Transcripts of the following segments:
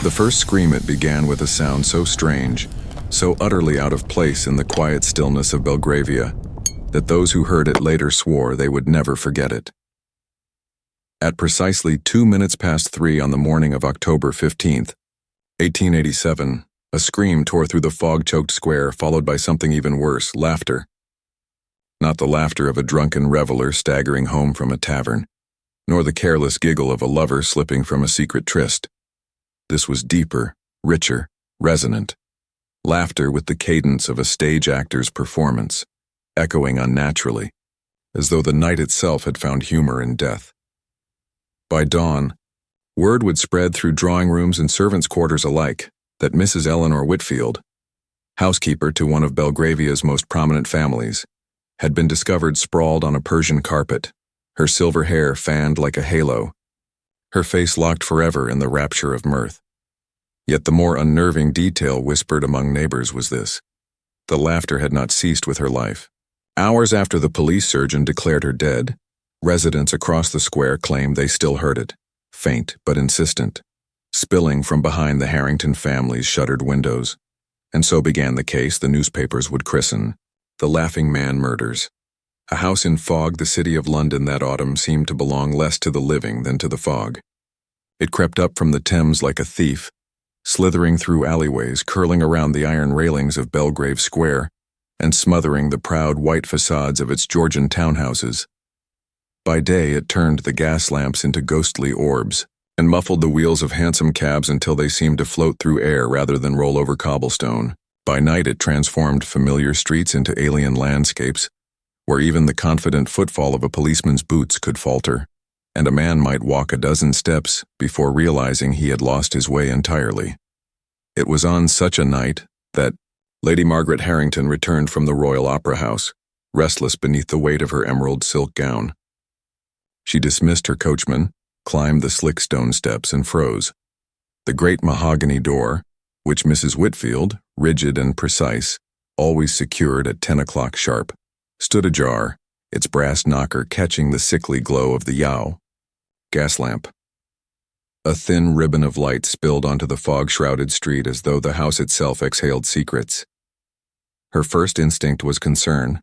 The first scream it began with a sound so strange, so utterly out of place in the quiet stillness of Belgravia, that those who heard it later swore they would never forget it. At precisely 2 minutes past 3 on the morning of October 15th, 1887, a scream tore through the fog-choked square, followed by something even worse, laughter. Not the laughter of a drunken reveler staggering home from a tavern, nor the careless giggle of a lover slipping from a secret tryst. This was deeper, richer, resonant. Laughter with the cadence of a stage actor's performance, echoing unnaturally, as though the night itself had found humor in death. By dawn, word would spread through drawing rooms and servants' quarters alike that Mrs. Eleanor Whitfield, housekeeper to one of Belgravia's most prominent families, had been discovered sprawled on a Persian carpet, her silver hair fanned like a halo, her face locked forever in the rapture of mirth. Yet the more unnerving detail whispered among neighbors was this: the laughter had not ceased with her life. Hours after the police surgeon declared her dead, residents across the square claimed they still heard it, faint but insistent, spilling from behind the Harrington family's shuttered windows. And so began the case the newspapers would christen the Laughing Man murders. A house in Fog, the city of London, that autumn seemed to belong less to the living than to the fog. It crept up from the Thames like a thief, slithering through alleyways, curling around the iron railings of Belgrave Square, and smothering the proud white facades of its Georgian townhouses. By day it turned the gas lamps into ghostly orbs, and muffled the wheels of hansom cabs until they seemed to float through air rather than roll over cobblestone. By night it transformed familiar streets into alien landscapes, where even the confident footfall of a policeman's boots could falter, and a man might walk a dozen steps before realizing he had lost his way entirely. It was on such a night that Lady Margaret Harrington returned from the Royal Opera House, restless beneath the weight of her emerald silk gown. She dismissed her coachman, climbed the slick stone steps, and froze. The great mahogany door, which Mrs. Whitfield, rigid and precise, always secured at 10 o'clock sharp, stood ajar, its brass knocker catching the sickly glow of the gas lamp. A thin ribbon of light spilled onto the fog-shrouded street as though the house itself exhaled secrets. Her first instinct was concern.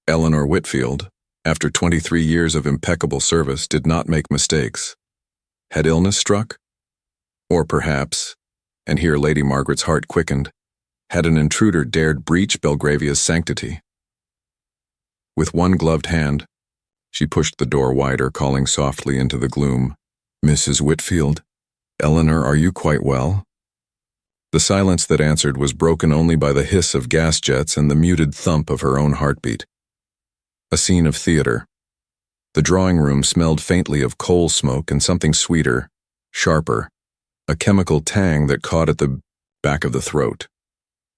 Eleanor Whitfield, after 23 years of impeccable service, did not make mistakes. Had illness struck? Or perhaps, and here Lady Margaret's heart quickened, had an intruder dared breach Belgravia's sanctity? With one gloved hand, she pushed the door wider, calling softly into the gloom, "Mrs. Whitfield, Eleanor, are you quite well?" The silence that answered was broken only by the hiss of gas jets and the muted thump of her own heartbeat. A scene of theater. The drawing room smelled faintly of coal smoke and something sweeter, sharper, a chemical tang that caught at the back of the throat.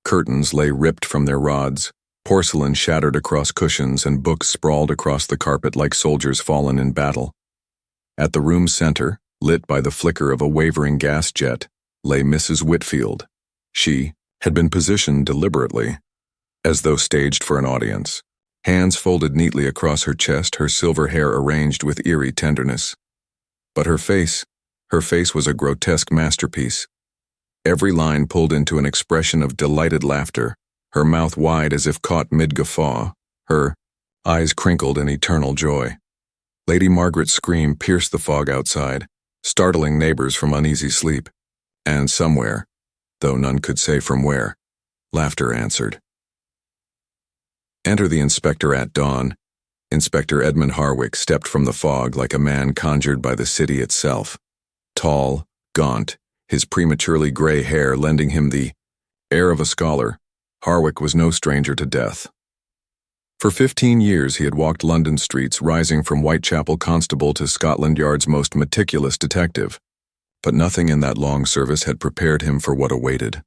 Curtains lay ripped from their rods, porcelain shattered across cushions, and books sprawled across the carpet like soldiers fallen in battle. At the room's center, lit by the flicker of a wavering gas jet, lay Mrs. Whitfield. She had been positioned deliberately, as though staged for an audience. Hands folded neatly across her chest, her silver hair arranged with eerie tenderness. But her face was a grotesque masterpiece. Every line pulled into an expression of delighted laughter, her mouth wide as if caught mid-guffaw, her eyes crinkled in eternal joy. Lady Margaret's scream pierced the fog outside, startling neighbors from uneasy sleep. And somewhere, though none could say from where, laughter answered. Enter the inspector at dawn. Inspector Edmund Harwick stepped from the fog like a man conjured by the city itself. Tall, gaunt, his prematurely gray hair lending him the air of a scholar, Harwick was no stranger to death. For 15 years he had walked London streets, rising from Whitechapel constable to Scotland Yard's most meticulous detective. But nothing in that long service had prepared him for what awaited.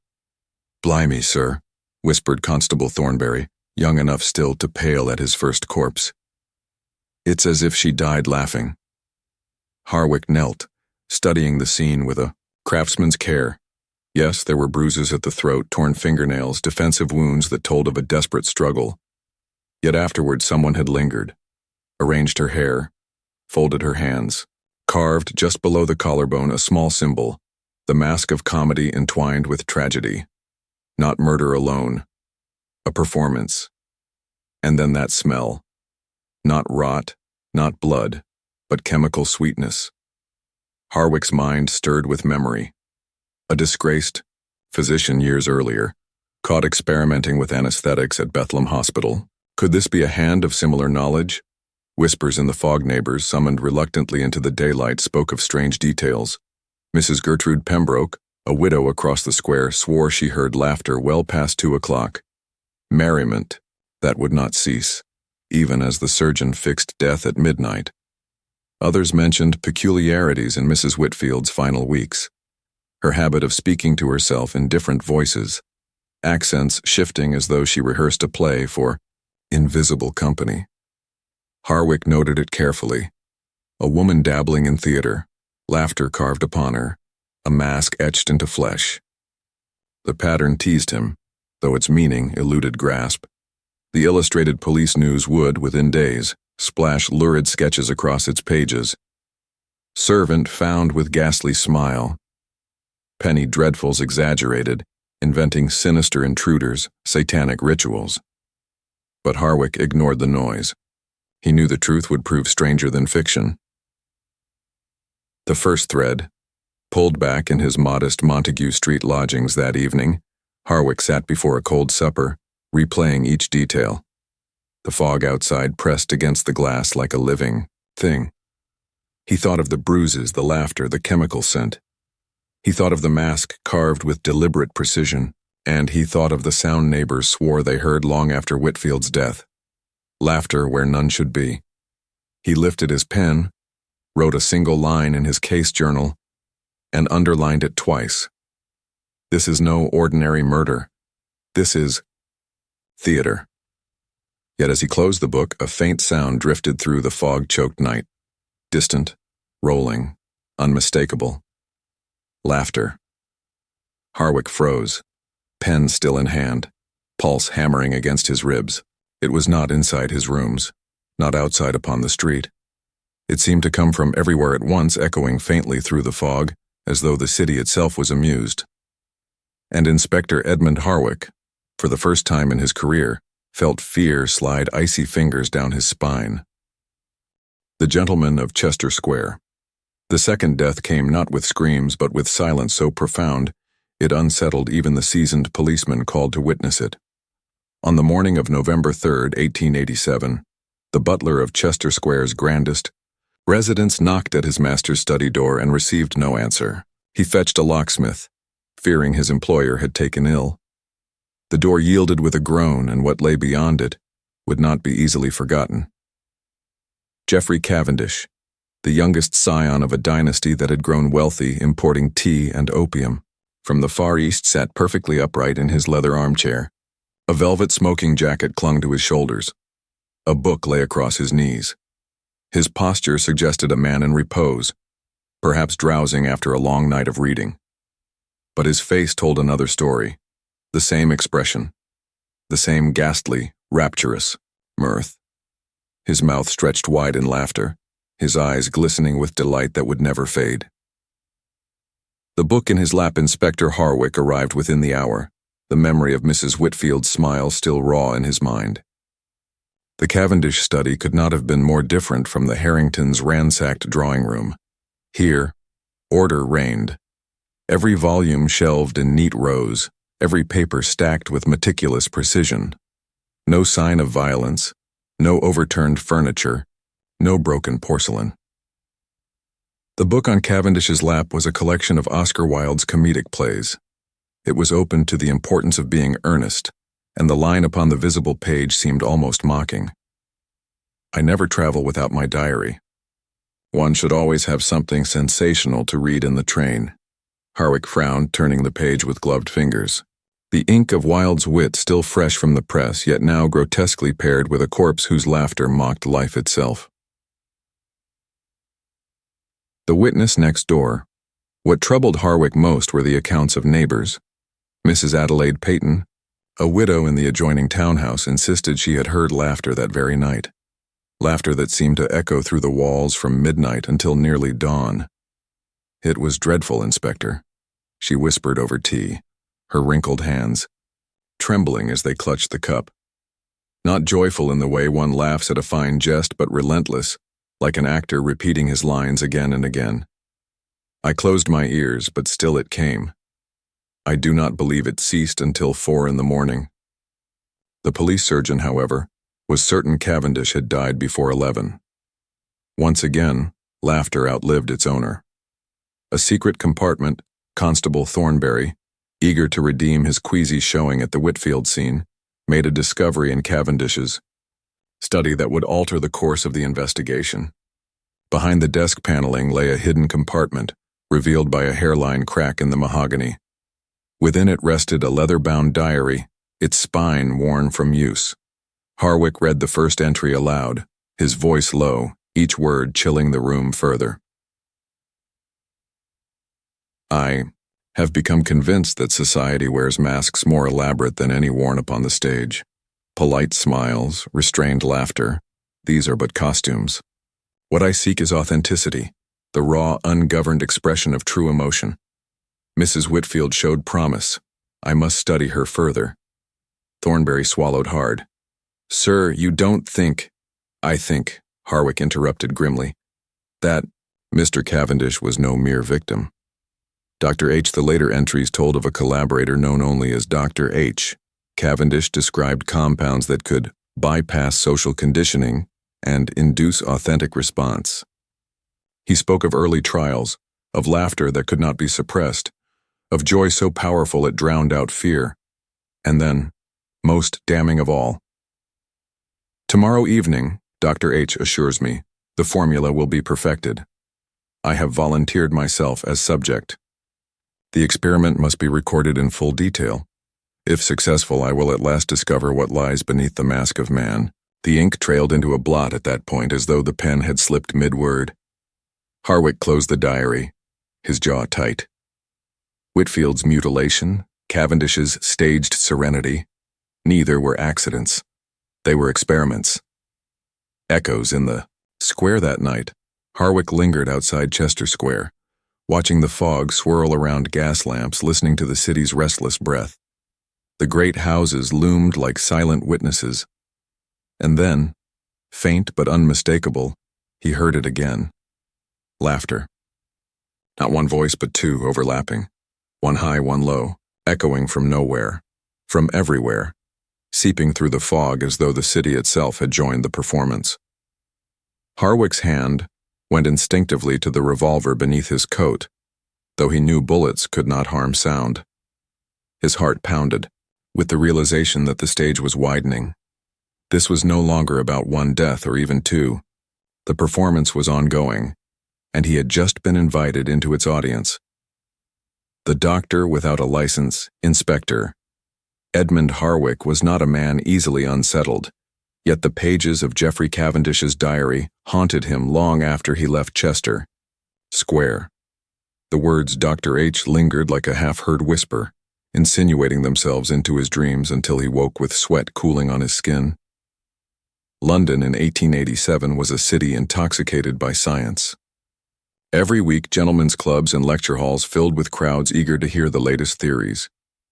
"Blimey, sir," whispered Constable Thornbury, young enough still to pale at his first corpse. "It's as if she died laughing." Harwick knelt, studying the scene with a craftsman's care. Yes, there were bruises at the throat, torn fingernails, defensive wounds that told of a desperate struggle. Yet afterward someone had lingered, arranged her hair, folded her hands, carved just below the collarbone a small symbol, The mask of comedy entwined with tragedy. Not murder alone. A performance. And then that smell. Not rot, not blood, but chemical sweetness. Harwick's mind stirred with memory. A disgraced physician years earlier, caught experimenting with anesthetics at Bethlehem Hospital. Could this be a hand of similar knowledge? Whispers in the fog neighbors, summoned reluctantly into the daylight, spoke of strange details. Mrs. Gertrude Pembroke, a widow across the square, swore she heard laughter well past 2 o'clock. Merriment that would not cease, even as the surgeon fixed death at midnight. Others mentioned peculiarities in Mrs. Whitfield's final weeks. Her habit of speaking to herself in different voices, accents shifting as though she rehearsed a play for invisible company. Harwick noted it carefully. A woman dabbling in theater, laughter carved upon her, a mask etched into flesh. The pattern teased him, though its meaning eluded grasp. The illustrated police news would, within days, splash lurid sketches across its pages. Servant found with ghastly smile. Penny dreadfuls exaggerated, inventing sinister intruders, satanic rituals. But Harwick ignored the noise. He knew the truth would prove stranger than fiction. The first thread, pulled back in his modest Montague Street lodgings that evening, Harwick sat before a cold supper, replaying each detail. The fog outside pressed against the glass like a living thing. He thought of the bruises, the laughter, the chemical scent. He thought of the mask carved with deliberate precision, and he thought of the sound neighbors swore they heard long after Whitfield's death. Laughter where none should be. He lifted his pen, wrote a single line in his case journal, and underlined it twice. This is no ordinary murder. This is theater. Yet as he closed the book, a faint sound drifted through the fog-choked night. Distant, rolling, unmistakable. Laughter. Harwick froze, pen still in hand, pulse hammering against his ribs. It was not inside his rooms, not outside upon the street. It seemed to come from everywhere at once, echoing faintly through the fog, as though the city itself was amused. And Inspector Edmund Harwick, for the first time in his career, felt fear slide icy fingers down his spine. The gentleman of Chester Square. The second death came not with screams, but with silence so profound, it unsettled even the seasoned policeman called to witness it. On the morning of November 3, 1887, the butler of Chester Square's grandest residence knocked at his master's study door and received no answer. He fetched a locksmith, fearing his employer had taken ill. The door yielded with a groan, and what lay beyond it would not be easily forgotten. Geoffrey Cavendish, the youngest scion of a dynasty that had grown wealthy importing tea and opium, from the Far East, sat perfectly upright in his leather armchair. A velvet smoking jacket clung to his shoulders. A book lay across his knees. His posture suggested a man in repose, perhaps drowsing after a long night of reading. But his face told another story, the same expression, the same ghastly, rapturous mirth. His mouth stretched wide in laughter, his eyes glistening with delight that would never fade. The book in his lap, Inspector Harwick arrived within the hour, the memory of Mrs. Whitfield's smile still raw in his mind. The Cavendish study could not have been more different from the Harringtons' ransacked drawing room. Here, order reigned. Every volume shelved in neat rows, every paper stacked with meticulous precision. No sign of violence, no overturned furniture, no broken porcelain. The book on Cavendish's lap was a collection of Oscar Wilde's comedic plays. It was open to the importance of being earnest, and the line upon the visible page seemed almost mocking. I never travel without my diary. One should always have something sensational to read in the train. Harwick frowned, turning the page with gloved fingers. The ink of Wilde's wit still fresh from the press, yet now grotesquely paired with a corpse whose laughter mocked life itself. The witness next door. What troubled Harwick most were the accounts of neighbors. Mrs. Adelaide Peyton, a widow in the adjoining townhouse, insisted she had heard laughter that very night. Laughter that seemed to echo through the walls from midnight until nearly dawn. It was dreadful, Inspector. she whispered over tea, her wrinkled hands trembling as they clutched the cup. Not joyful in the way one laughs at a fine jest, but relentless, like an actor repeating his lines again and again. I closed my ears, but still it came. I do not believe it ceased until 4 in the morning. The police surgeon, however, was certain Cavendish had died before 11. Once again, laughter outlived its owner. A secret compartment, Constable Thornberry, eager to redeem his queasy showing at the Whitfield scene, made a discovery in Cavendish's study that would alter the course of the investigation. Behind the desk paneling lay a hidden compartment, revealed by a hairline crack in the mahogany. Within it rested a leather-bound diary, its spine worn from use. Harwick read the first entry aloud, his voice low, each word chilling the room further. I have become convinced that society wears masks more elaborate than any worn upon the stage. Polite smiles, restrained laughter, these are but costumes. What I seek is authenticity, the raw, ungoverned expression of true emotion. Mrs. Whitfield showed promise. I must study her further. Thornberry swallowed hard. Sir, you don't think— I think, Harwick interrupted grimly, that Mr. Cavendish was no mere victim. Dr. H. The later entries told of a collaborator known only as Dr. H. Cavendish described compounds that could bypass social conditioning and induce authentic response. He spoke of early trials, of laughter that could not be suppressed, of joy so powerful it drowned out fear, and then, most damning of all, tomorrow evening, Dr. H. assures me, the formula will be perfected. I have volunteered myself as subject. The experiment must be recorded in full detail. If successful, I will at last discover what lies beneath the mask of man. The ink trailed into a blot at that point, as though the pen had slipped mid-word. Harwick closed the diary, his jaw tight. Whitfield's mutilation, Cavendish's staged serenity, neither were accidents. They were experiments. Echoes in the square that night. Harwick lingered outside Chester Square, watching the fog swirl around gas lamps, listening to the city's restless breath. The great houses loomed like silent witnesses. And then, faint but unmistakable, he heard it again. Laughter. Not one voice but two, overlapping. One high, one low, echoing from nowhere, from everywhere, seeping through the fog as though the city itself had joined the performance. Harwick's hand went instinctively to the revolver beneath his coat, though he knew bullets could not harm sound. His heart pounded, with the realization that the stage was widening. This was no longer about one death or even two. The performance was ongoing, and he had just been invited into its audience. The doctor without a license, Inspector Edmund Harwick, was not a man easily unsettled, yet the pages of Geoffrey Cavendish's diary haunted him long after he left Chester Square. The words Dr. H. lingered like a half-heard whisper, insinuating themselves into his dreams until he woke with sweat cooling on his skin. London in 1887 was a city intoxicated by science. Every week, gentlemen's clubs and lecture halls filled with crowds eager to hear the latest theories.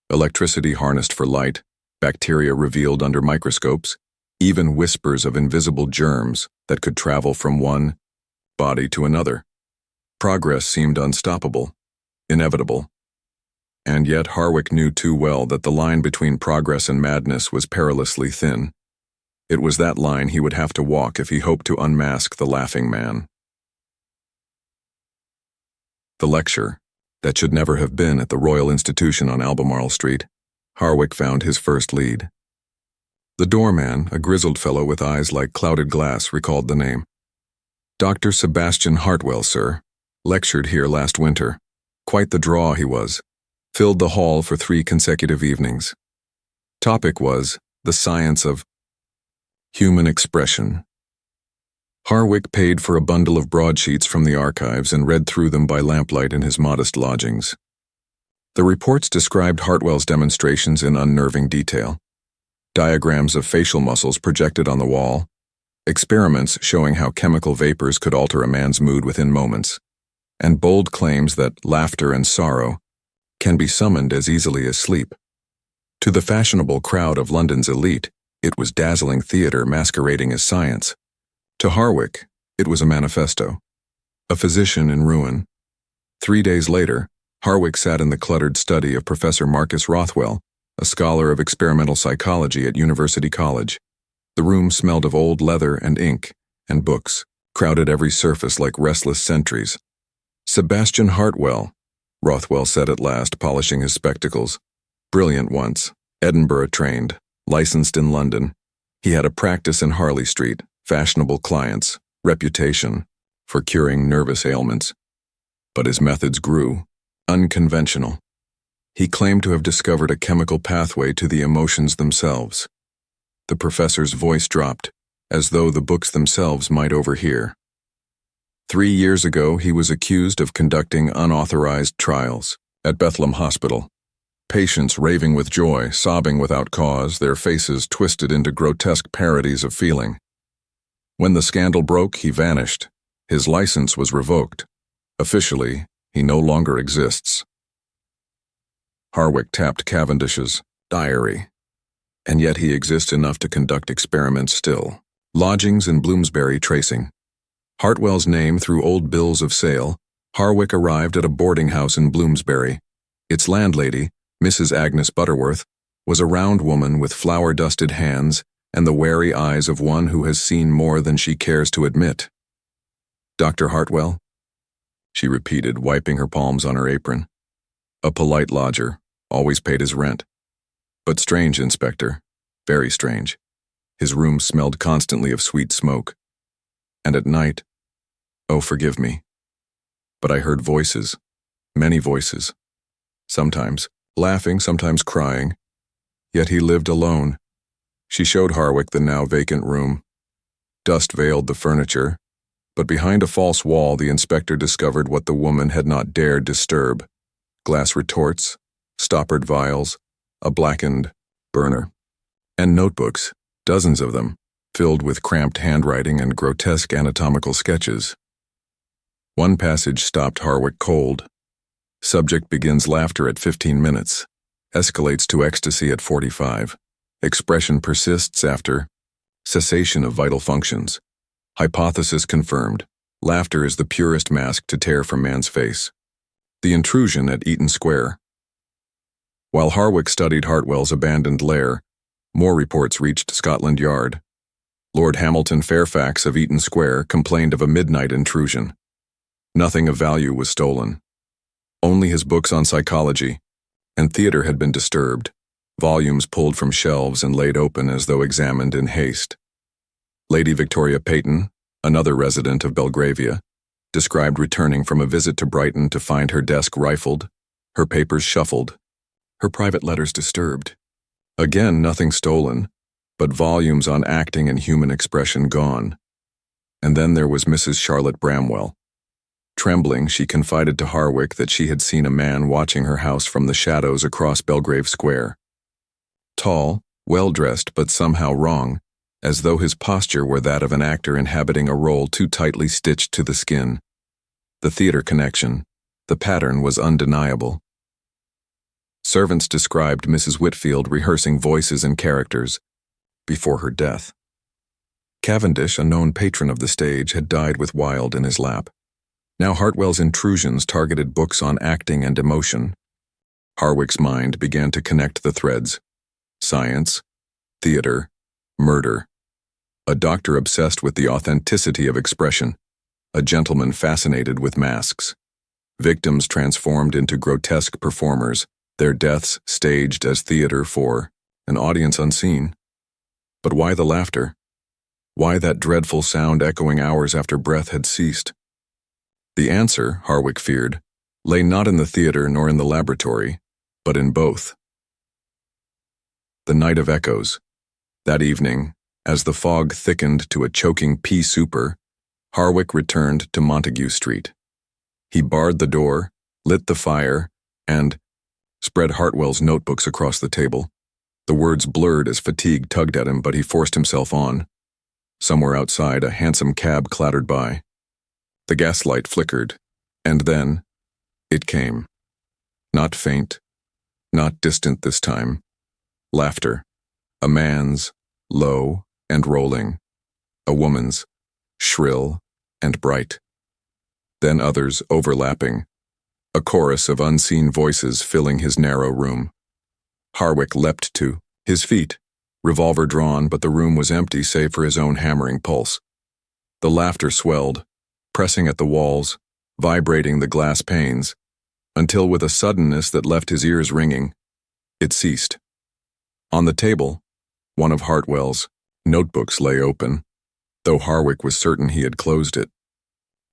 Electricity harnessed for light, bacteria revealed under microscopes, even whispers of invisible germs that could travel from one body to another. Progress seemed unstoppable, inevitable. And yet Harwick knew too well that the line between progress and madness was perilously thin. It was that line he would have to walk if he hoped to unmask the laughing man. The lecture, that should never have been at the Royal Institution on Albemarle Street, Harwick found his first lead. The doorman, a grizzled fellow with eyes like clouded glass, recalled the name. Dr. Sebastian Hartwell, sir. Lectured here last winter. Quite the draw he was. Filled the hall for 3 consecutive evenings. Topic was the science of human expression. Harwick paid for a bundle of broadsheets from the archives and read through them by lamplight in his modest lodgings. The reports described Hartwell's demonstrations in unnerving detail. Diagrams of facial muscles projected on the wall, experiments showing how chemical vapors could alter a man's mood within moments, and bold claims that laughter and sorrow, can be summoned as easily as sleep. To the fashionable crowd of London's elite, it was dazzling theater masquerading as science. To Harwick, it was a manifesto. A physician in ruin. 3 days later, Harwick sat in the cluttered study of Professor Marcus Rothwell, a scholar of experimental psychology at University College. The room smelled of old leather and ink, and books, crowded every surface like restless sentries. Sebastian Hartwell, Rothwell said at last, polishing his spectacles. Brilliant once, Edinburgh-trained, licensed in London. He had a practice in Harley Street, fashionable clients, reputation for curing nervous ailments. But his methods grew, unconventional. He claimed to have discovered a chemical pathway to the emotions themselves. The professor's voice dropped, as though the books themselves might overhear. 3 years ago, he was accused of conducting unauthorized trials at Bethlehem Hospital. Patients raving with joy, sobbing without cause, their faces twisted into grotesque parodies of feeling. When the scandal broke, he vanished. His license was revoked. Officially, he no longer exists. Harwick tapped Cavendish's diary. And yet he exists enough to conduct experiments still. Lodgings in Bloomsbury tracing. Hartwell's name through old bills of sale. Harwick arrived at a boarding house in Bloomsbury. Its landlady, Mrs. Agnes Butterworth, was a round woman with flour-dusted hands and the wary eyes of one who has seen more than she cares to admit. "Dr. Hartwell?" she repeated, wiping her palms on her apron. A polite lodger, always paid his rent. But strange, Inspector, very strange. His room smelled constantly of sweet smoke. And at night, oh, forgive me, but I heard voices, many voices, sometimes laughing, sometimes crying. Yet he lived alone. She showed Harwick the now vacant room. Dust veiled the furniture, but behind a false wall the inspector discovered what the woman had not dared disturb: glass retorts, stoppered vials, a blackened burner, and notebooks, dozens of them, filled with cramped handwriting and grotesque anatomical sketches. One passage stopped Harwick cold. Subject begins laughter at 15 minutes, escalates to ecstasy at 45. Expression persists after cessation of vital functions. Hypothesis confirmed. Laughter is the purest mask to tear from man's face. The intrusion at Eaton Square. While Harwick studied Hartwell's abandoned lair, more reports reached Scotland Yard. Lord Hamilton Fairfax of Eaton Square complained of a midnight intrusion. Nothing of value was stolen. Only his books on psychology, and theater had been disturbed, volumes pulled from shelves and laid open as though examined in haste. Lady Victoria Peyton, another resident of Belgravia, described returning from a visit to Brighton to find her desk rifled, her papers shuffled, her private letters disturbed. Again, nothing stolen, but volumes on acting and human expression gone. And then there was Mrs. Charlotte Bramwell. Trembling, she confided to Harwick that she had seen a man watching her house from the shadows across Belgrave Square. Tall, well-dressed, but somehow wrong, as though his posture were that of an actor inhabiting a role too tightly stitched to the skin. The theater connection, the pattern was undeniable. Servants described Mrs. Whitfield rehearsing voices and characters before her death. Cavendish, a known patron of the stage, had died with Wilde in his lap. Now Hartwell's intrusions targeted books on acting and emotion. Harwick's mind began to connect the threads. Science, theater, murder. A doctor obsessed with the authenticity of expression. A gentleman fascinated with masks. Victims transformed into grotesque performers, their deaths staged as theater for an audience unseen. But why the laughter? Why that dreadful sound echoing hours after breath had ceased? The answer, Harwick feared, lay not in the theater nor in the laboratory, but in both. The night of echoes. That evening, as the fog thickened to a choking pea souper, Harwick returned to Montague Street. He barred the door, lit the fire, and spread Hartwell's notebooks across the table. The words blurred as fatigue tugged at him, but he forced himself on. Somewhere outside, a hansom cab clattered by. The gaslight flickered, and then it came. Not faint, not distant this time. Laughter. A man's, low and rolling. A woman's, shrill and bright. Then others overlapping. A chorus of unseen voices filling his narrow room. Harwick leapt to his feet, revolver drawn, but the room was empty save for his own hammering pulse. The laughter swelled, pressing at the walls, vibrating the glass panes, until with a suddenness that left his ears ringing, it ceased. On the table, one of Hartwell's notebooks lay open, though Harwick was certain he had closed it.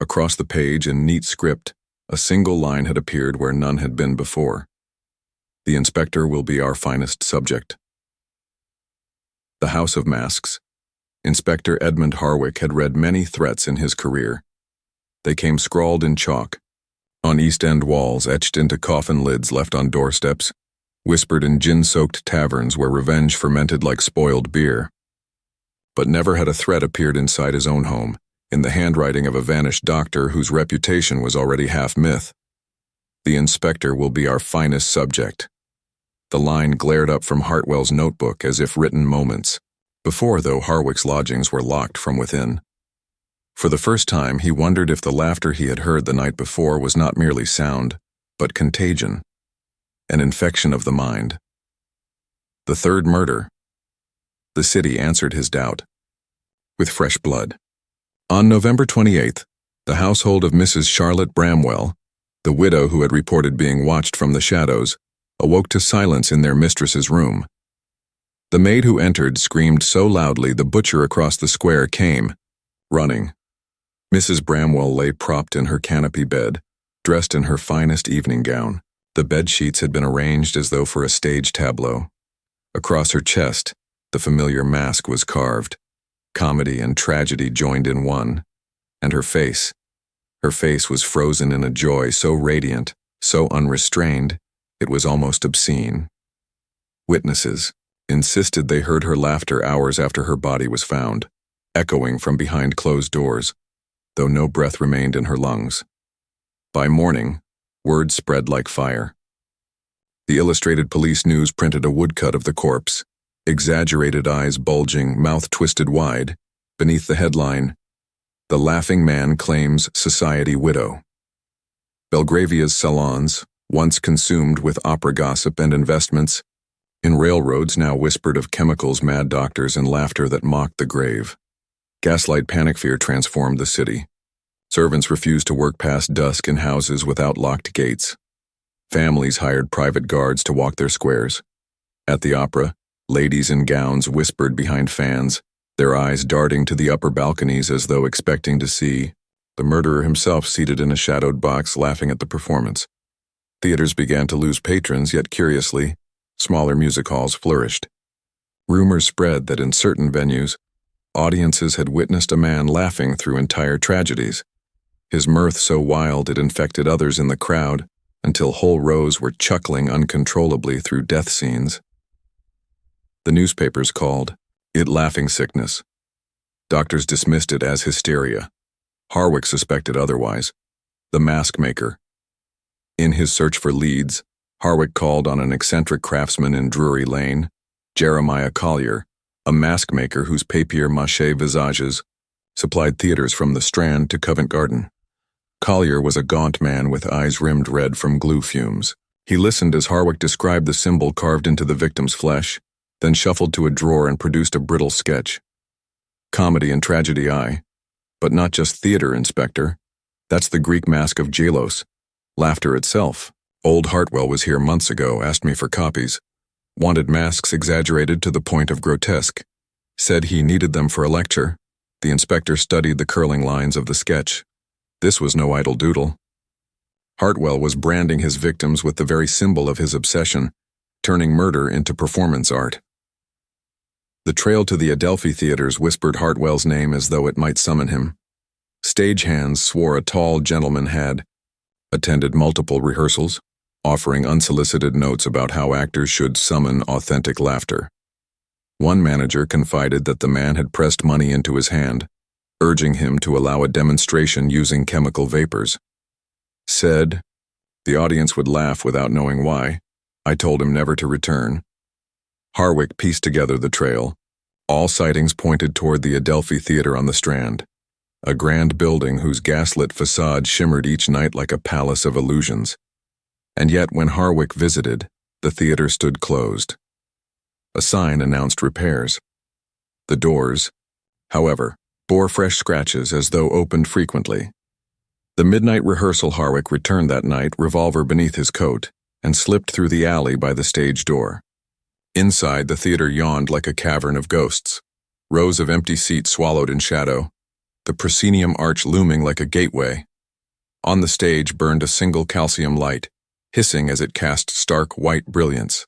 Across the page in neat script, a single line had appeared where none had been before. The inspector will be our finest subject. The House of Masks. Inspector Edmund Harwick had read many threats in his career. They came scrawled in chalk, on East End walls etched into coffin lids left on doorsteps, whispered in gin-soaked taverns where revenge fermented like spoiled beer. But never had a threat appeared inside his own home, in the handwriting of a vanished doctor whose reputation was already half myth. The inspector will be our finest subject. The line glared up from Hartwell's notebook as if written moments before, though Harwick's lodgings were locked from within. For the first time, he wondered if the laughter he had heard the night before was not merely sound, but contagion, an infection of the mind. The third murder. The city answered his doubt with fresh blood. On November 28th, the household of Mrs. Charlotte Bramwell, the widow who had reported being watched from the shadows, awoke to silence in their mistress's room. The maid who entered screamed so loudly the butcher across the square came, running. Mrs. Bramwell lay propped in her canopy bed, dressed in her finest evening gown. The bed sheets had been arranged as though for a stage tableau. Across her chest, the familiar mask was carved. Comedy and tragedy joined in one. And her face was frozen in a joy so radiant, so unrestrained, it was almost obscene. Witnesses insisted they heard her laughter hours after her body was found, echoing from behind closed doors, though no breath remained in her lungs. By morning, word spread like fire. The Illustrated Police News printed a woodcut of the corpse, exaggerated eyes bulging, mouth twisted wide, beneath the headline, "The Laughing Man Claims Society Widow." Belgravia's salons, once consumed with opera gossip and investments, in railroads now whispered of chemicals, mad doctors, and laughter that mocked the grave. Gaslight panic fear transformed the city. Servants refused to work past dusk in houses without locked gates. Families hired private guards to walk their squares. At the opera, ladies in gowns whispered behind fans, their eyes darting to the upper balconies as though expecting to see the murderer himself seated in a shadowed box laughing at the performance. Theaters began to lose patrons, yet curiously, smaller music halls flourished. Rumors spread that in certain venues, audiences had witnessed a man laughing through entire tragedies. His mirth so wild it infected others in the crowd, until whole rows were chuckling uncontrollably through death scenes. The newspapers called it laughing sickness. Doctors dismissed it as hysteria. Harwick suspected otherwise. The mask maker. In his search for leads, Harwick called on an eccentric craftsman in Drury Lane, Jeremiah Collier, a mask maker whose papier-mâché visages supplied theaters from the Strand to Covent Garden. Collier was a gaunt man with eyes rimmed red from glue fumes. He listened as Harwick described the symbol carved into the victim's flesh, then shuffled to a drawer and produced a brittle sketch. Comedy and tragedy, aye, but not just theater, Inspector. That's the Greek mask of Jalos. Laughter itself. Old Hartwell was here months ago, asked me for copies. Wanted masks exaggerated to the point of grotesque. Said he needed them for a lecture. The inspector studied the curling lines of the sketch. This was no idle doodle. Hartwell was branding his victims with the very symbol of his obsession, turning murder into performance art. The trail to the Adelphi theaters whispered Hartwell's name as though it might summon him. Stagehands swore a tall gentleman had attended multiple rehearsals, offering unsolicited notes about how actors should summon authentic laughter. One manager confided that the man had pressed money into his hand, urging him to allow a demonstration using chemical vapors. Said, The audience would laugh without knowing why. I told him never to return. Harwick pieced together the trail. All sightings pointed toward the Adelphi Theatre on the Strand, a grand building whose gaslit facade shimmered each night like a palace of illusions. And yet, when Harwick visited, the theater stood closed. A sign announced repairs. The doors, however, bore fresh scratches as though opened frequently. The midnight rehearsal Harwick returned that night, revolver beneath his coat, and slipped through the alley by the stage door. Inside, the theater yawned like a cavern of ghosts, rows of empty seats swallowed in shadow, the proscenium arch looming like a gateway. On the stage burned a single calcium light, hissing as it cast stark white brilliance.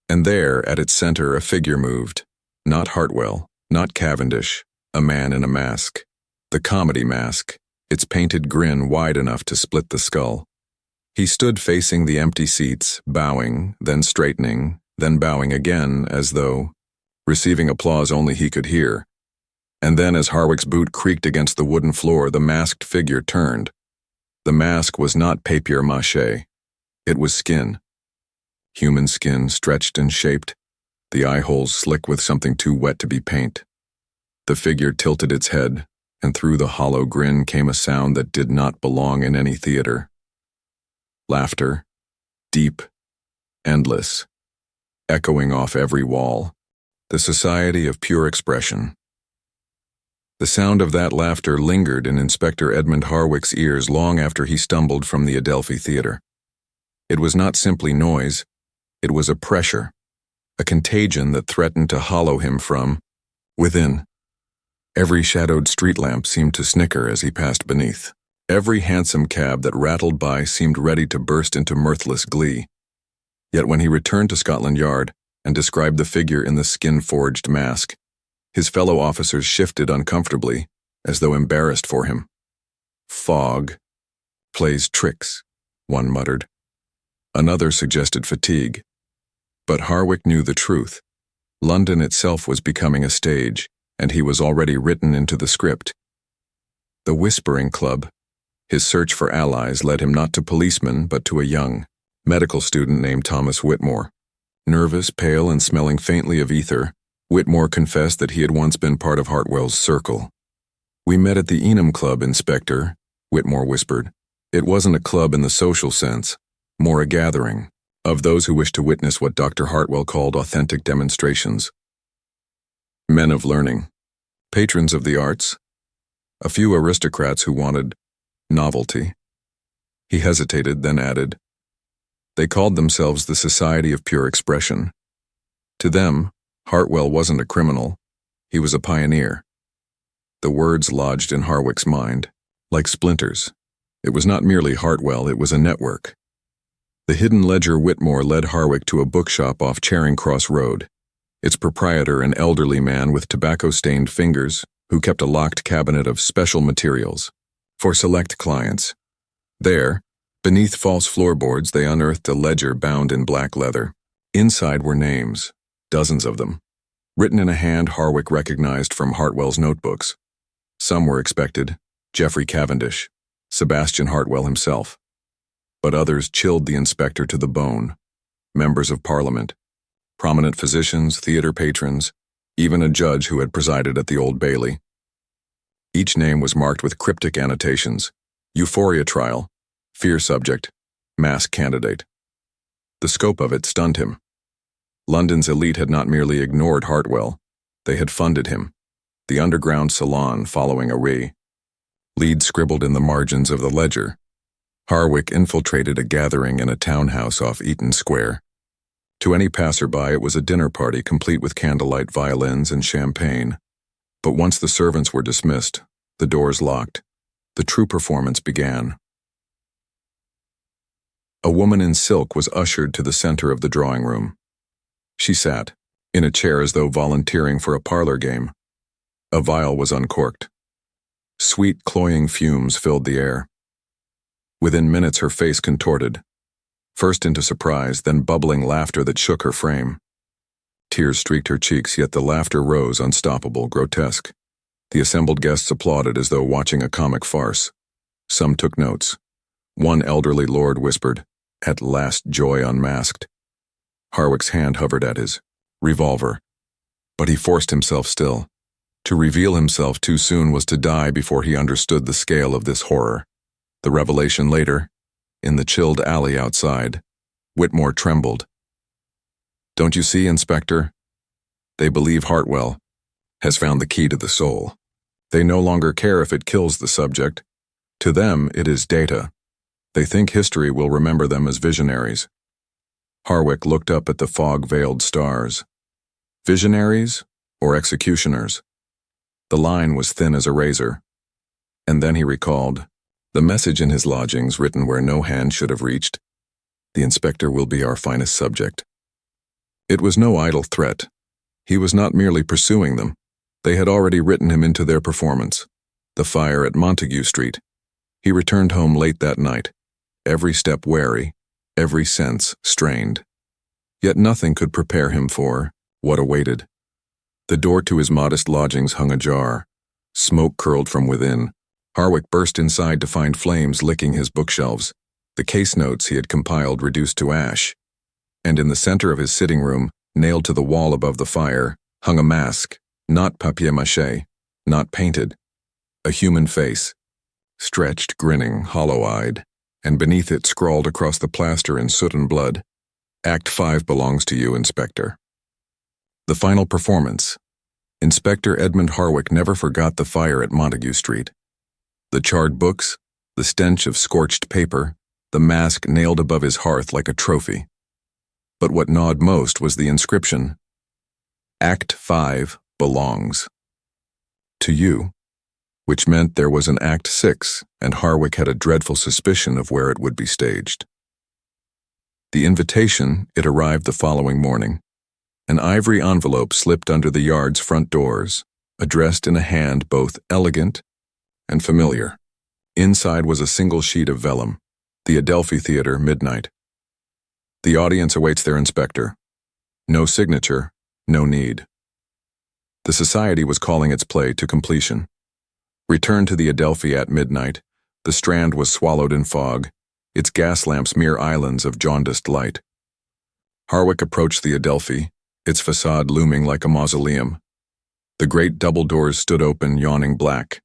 And there, at its center, a figure moved. Not Hartwell, not Cavendish, a man in a mask. The comedy mask, its painted grin wide enough to split the skull. He stood facing the empty seats, bowing, then straightening, then bowing again, as though receiving applause only he could hear. And then, as Harwick's boot creaked against the wooden floor, the masked figure turned. The mask was not papier-mâché. It was skin. Human skin, stretched and shaped, the eye holes slick with something too wet to be paint. The figure tilted its head, and through the hollow grin came a sound that did not belong in any theater. Laughter, deep, endless, echoing off every wall. The society of pure expression. The sound of that laughter lingered in Inspector Edmund Harwick's ears long after he stumbled from the Adelphi Theatre. It was not simply noise, it was a pressure, a contagion that threatened to hollow him from within. Every shadowed street lamp seemed to snicker as he passed beneath. Every hansom cab that rattled by seemed ready to burst into mirthless glee. Yet when he returned to Scotland Yard and described the figure in the skin-forged mask, his fellow officers shifted uncomfortably, as though embarrassed for him. Fog plays tricks, one muttered. Another suggested fatigue. But Harwick knew the truth. London itself was becoming a stage, and he was already written into the script. The Whispering Club. His search for allies led him not to policemen, but to a young medical student named Thomas Whitmore. Nervous, pale, and smelling faintly of ether, Whitmore confessed that he had once been part of Hartwell's circle. "We met at the Enham Club, Inspector," Whitmore whispered. "It wasn't a club in the social sense, more a gathering of those who wished to witness what Dr. Hartwell called authentic demonstrations. Men of learning, patrons of the arts, a few aristocrats who wanted novelty." He hesitated, then added, "They called themselves the Society of Pure Expression. To them, Hartwell wasn't a criminal, he was a pioneer." The words lodged in Harwick's mind, like splinters. It was not merely Hartwell, it was a network. The hidden ledger Whitmore led Harwick to a bookshop off Charing Cross Road, its proprietor an elderly man with tobacco-stained fingers who kept a locked cabinet of special materials for select clients. There, beneath false floorboards, they unearthed a ledger bound in black leather. Inside were names, dozens of them, written in a hand Harwick recognized from Hartwell's notebooks. Some were expected: Geoffrey Cavendish, Sebastian Hartwell himself. But others chilled the inspector to the bone: members of Parliament, prominent physicians, theater patrons, even a judge who had presided at the Old Bailey. Each name was marked with cryptic annotations: euphoria trial, fear subject, mask candidate. The scope of it stunned him. London's elite had not merely ignored Hartwell, they had funded him. The underground salon following a re. Lead scribbled in the margins of the ledger. Harwick infiltrated a gathering in a townhouse off Eaton Square. To any passerby, it was a dinner party complete with candlelight violins and champagne. But once the servants were dismissed, the doors locked, the true performance began. A woman in silk was ushered to the center of the drawing room. She sat, in a chair as though volunteering for a parlor game. A vial was uncorked. Sweet, cloying fumes filled the air. Within minutes her face contorted, first into surprise, then bubbling laughter that shook her frame. Tears streaked her cheeks, yet the laughter rose, unstoppable, grotesque. The assembled guests applauded as though watching a comic farce. Some took notes. One elderly lord whispered, "At last joy unmasked." Harwick's hand hovered at his revolver, but he forced himself still. To reveal himself too soon was to die before he understood the scale of this horror. The revelation later, in the chilled alley outside, Whitmore trembled. "Don't you see, Inspector? They believe Hartwell has found the key to the soul. They no longer care if it kills the subject. To them, it is data. They think history will remember them as visionaries." Harwick looked up at the fog-veiled stars. Visionaries or executioners? The line was thin as a razor. And then he recalled the message in his lodgings written where no hand should have reached. "The inspector will be our finest subject." It was no idle threat. He was not merely pursuing them. They had already written him into their performance. The fire at Montague Street. He returned home late that night, every step wary, every sense strained. Yet nothing could prepare him for what awaited. The door to his modest lodgings hung ajar. Smoke curled from within. Harwick burst inside to find flames licking his bookshelves, the case notes he had compiled reduced to ash. And in the center of his sitting room, nailed to the wall above the fire, hung a mask, not papier-mâché, not painted. A human face, stretched, grinning, hollow-eyed, and beneath it scrawled across the plaster in soot and blood, "Act 5 belongs to you, Inspector." The final performance. Inspector Edmund Harwick never forgot the fire at Montague Street. The charred books, the stench of scorched paper, the mask nailed above his hearth like a trophy. But what gnawed most was the inscription, "Act 5 belongs to you," which meant there was an Act 6, and Harwick had a dreadful suspicion of where it would be staged. The invitation, it arrived the following morning. An ivory envelope slipped under the yard's front doors, addressed in a hand both elegant and familiar. Inside was a single sheet of vellum, the Adelphi Theater, midnight. "The audience awaits their inspector. No signature, no need." The society was calling its play to completion. Return to the Adelphi at midnight. The Strand was swallowed in fog, its gas lamps mere islands of jaundiced light. Harwick approached the Adelphi, its facade looming like a mausoleum. The great double doors stood open, yawning black.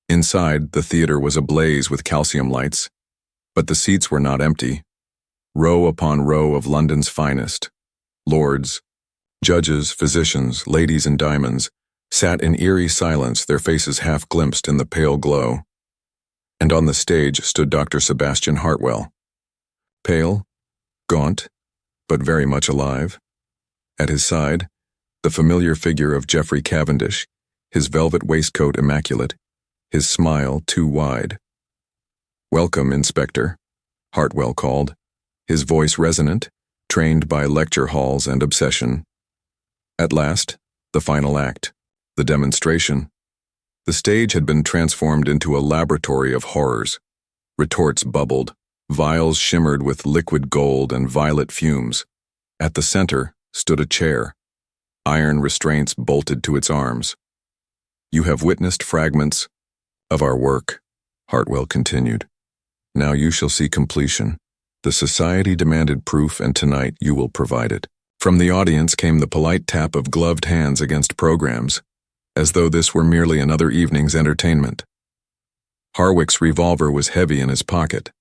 Inside, the theater was ablaze with calcium lights, but the seats were not empty. Row upon row of London's finest, lords, judges, physicians, ladies in diamonds, sat in eerie silence, their faces half glimpsed in the pale glow. And on the stage stood Dr. Sebastian Hartwell. Pale, gaunt, but very much alive. At his side, the familiar figure of Geoffrey Cavendish, his velvet waistcoat immaculate, his smile too wide. "Welcome, Inspector," Hartwell called, his voice resonant, trained by lecture halls and obsession. At last, the final act, the demonstration. The stage had been transformed into a laboratory of horrors. Retorts bubbled, vials shimmered with liquid gold and violet fumes. At the center stood a chair, iron restraints bolted to its arms. "You have witnessed fragments of our work," Hartwell continued. "Now you shall see completion. The society demanded proof, and tonight you will provide it." From the audience came the polite tap of gloved hands against programs, as though this were merely another evening's entertainment. Harwick's revolver was heavy in his pocket,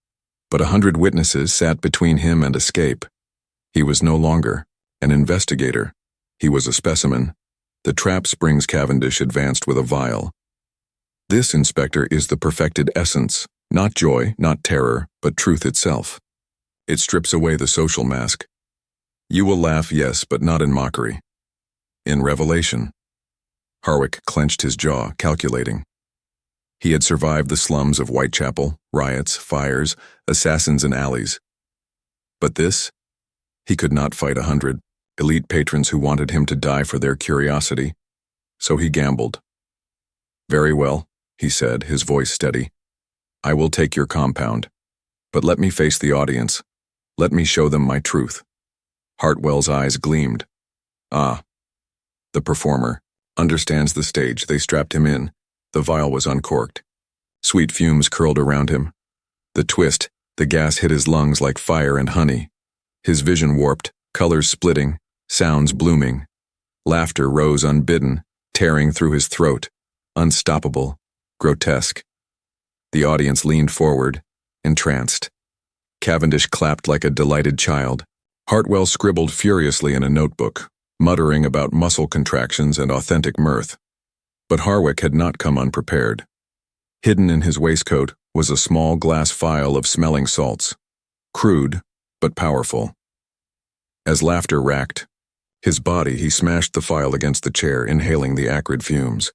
but 100 witnesses sat between him and escape. He was no longer an investigator. He was a specimen. The trap springs Cavendish advanced with a vial. "This, Inspector, is the perfected essence, not joy, not terror, but truth itself. It strips away the social mask. You will laugh, yes, but not in mockery. In revelation." Harwick clenched his jaw, calculating. He had survived the slums of Whitechapel, riots, fires, assassins in alleys. But this? He could not fight 100 elite patrons who wanted him to die for their curiosity. So he gambled. "Very well," he said, his voice steady. "I will take your compound. But let me face the audience. Let me show them my truth." Hartwell's eyes gleamed. "Ah, the performer understands the stage." They strapped him in. The vial was uncorked. Sweet fumes curled around him. The twist, the gas hit his lungs like fire and honey. His vision warped, colors splitting, sounds blooming. Laughter rose unbidden, tearing through his throat, unstoppable, grotesque. The audience leaned forward, entranced. Cavendish clapped like a delighted child. Hartwell scribbled furiously in a notebook, muttering about muscle contractions and authentic mirth. But Harwick had not come unprepared. Hidden in his waistcoat was a small glass phial of smelling salts, crude but powerful. As laughter racked his body, he smashed the phial against the chair, inhaling the acrid fumes.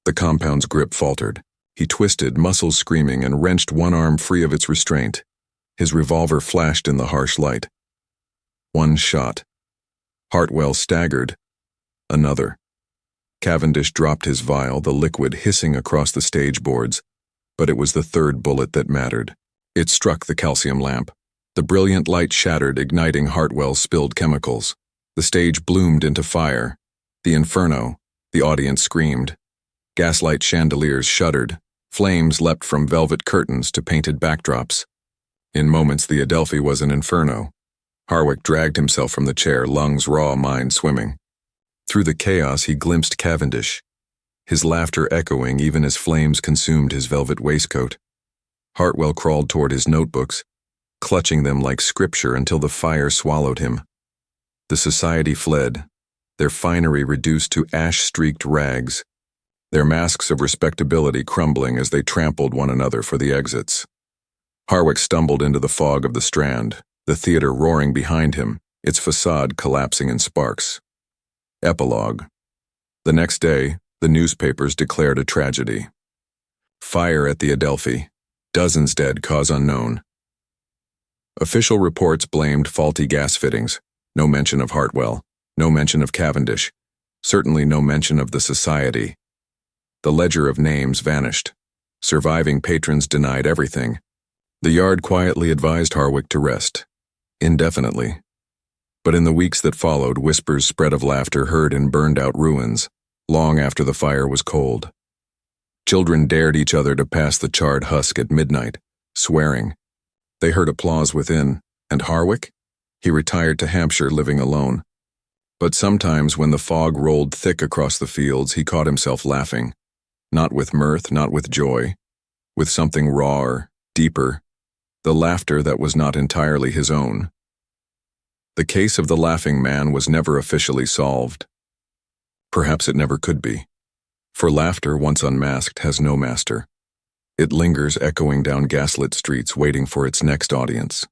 The compound's grip faltered. He twisted, muscles screaming, and wrenched one arm free of its restraint. His revolver flashed in the harsh light. One shot. Hartwell staggered. Another. Cavendish dropped his vial, the liquid hissing across the stage boards. But it was the third bullet that mattered. It struck the calcium lamp. The brilliant light shattered, igniting Hartwell's spilled chemicals. The stage bloomed into fire. The inferno. The audience screamed. Gaslight chandeliers shuddered. Flames leapt from velvet curtains to painted backdrops. In moments, the Adelphi was an inferno. Harwick dragged himself from the chair, lungs raw, mind swimming. Through the chaos, he glimpsed Cavendish, his laughter echoing even as flames consumed his velvet waistcoat. Hartwell crawled toward his notebooks, clutching them like scripture until the fire swallowed him. The society fled, their finery reduced to ash-streaked rags, their masks of respectability crumbling as they trampled one another for the exits. Harwick stumbled into the fog of the Strand, the theater roaring behind him, its facade collapsing in sparks. Epilogue. The next day, the newspapers declared a tragedy. Fire at the Adelphi. Dozens dead, cause unknown. Official reports blamed faulty gas fittings. No mention of Hartwell. No mention of Cavendish. Certainly no mention of the society. The ledger of names vanished. Surviving patrons denied everything. The Yard quietly advised Harwick to rest. Indefinitely. But in the weeks that followed, whispers spread of laughter heard in burned-out ruins, long after the fire was cold. Children dared each other to pass the charred husk at midnight, swearing. They heard applause within, and Harwick? He retired to Hampshire, living alone. But sometimes when the fog rolled thick across the fields, he caught himself laughing. Not with mirth, not with joy. With something rawer, deeper. The laughter that was not entirely his own. The case of the laughing man was never officially solved. Perhaps it never could be. For laughter, once unmasked, has no master. It lingers echoing down gaslit streets, waiting for its next audience.